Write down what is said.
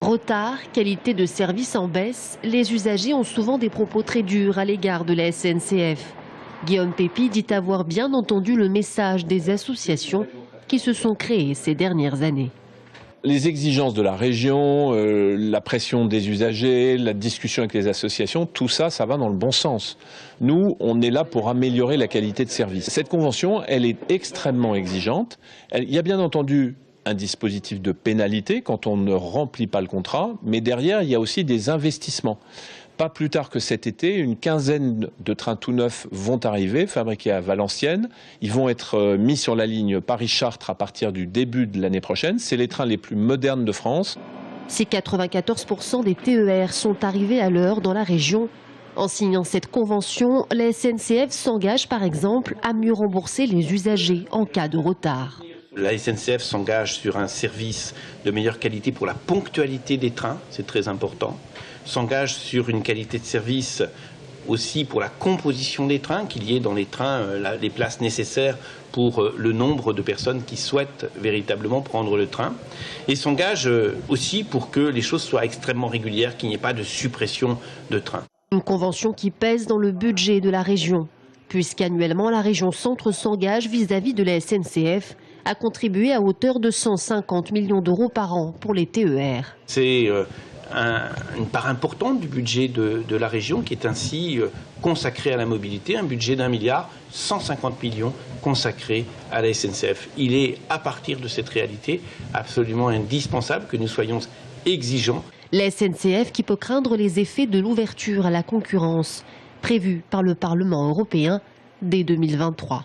Retard, qualité de service en baisse, les usagers ont souvent des propos très durs à l'égard de la SNCF. Guillaume Pépi dit avoir bien entendu le message des associations qui se sont créées ces dernières années. Les exigences de la région, la pression des usagers, la discussion avec les associations, tout ça, ça va dans le bon sens. Nous, on est là pour améliorer la qualité de service. Cette convention, elle est extrêmement exigeante. Il y a bien entendu un dispositif de pénalité quand on ne remplit pas le contrat, mais derrière, il y a aussi des investissements. Pas plus tard que cet été, une quinzaine de trains tout neufs vont arriver, fabriqués à Valenciennes. Ils vont être mis sur la ligne Paris-Chartres à partir du début de l'année prochaine. C'est les trains les plus modernes de France. Si 94% des TER sont arrivés à l'heure dans la région, en signant cette convention, la SNCF s'engage par exemple à mieux rembourser les usagers en cas de retard. La SNCF s'engage sur un service de meilleure qualité pour la ponctualité des trains, c'est très important. S'engage sur une qualité de service aussi pour la composition des trains, qu'il y ait dans les trains les places nécessaires pour le nombre de personnes qui souhaitent véritablement prendre le train. Et s'engage aussi pour que les choses soient extrêmement régulières, qu'il n'y ait pas de suppression de trains. Une convention qui pèse dans le budget de la région, puisqu'annuellement la région Centre s'engage vis-à-vis de la SNCF à contribuer à hauteur de 150 millions d'euros par an pour les TER. C'est une part importante du budget de la région qui est ainsi consacré à la mobilité, un budget d'1 milliard 150 millions consacré à la SNCF. Il est, à partir de cette réalité, absolument indispensable que nous soyons exigeants. La SNCF qui peut craindre les effets de l'ouverture à la concurrence, prévue par le Parlement européen dès 2023.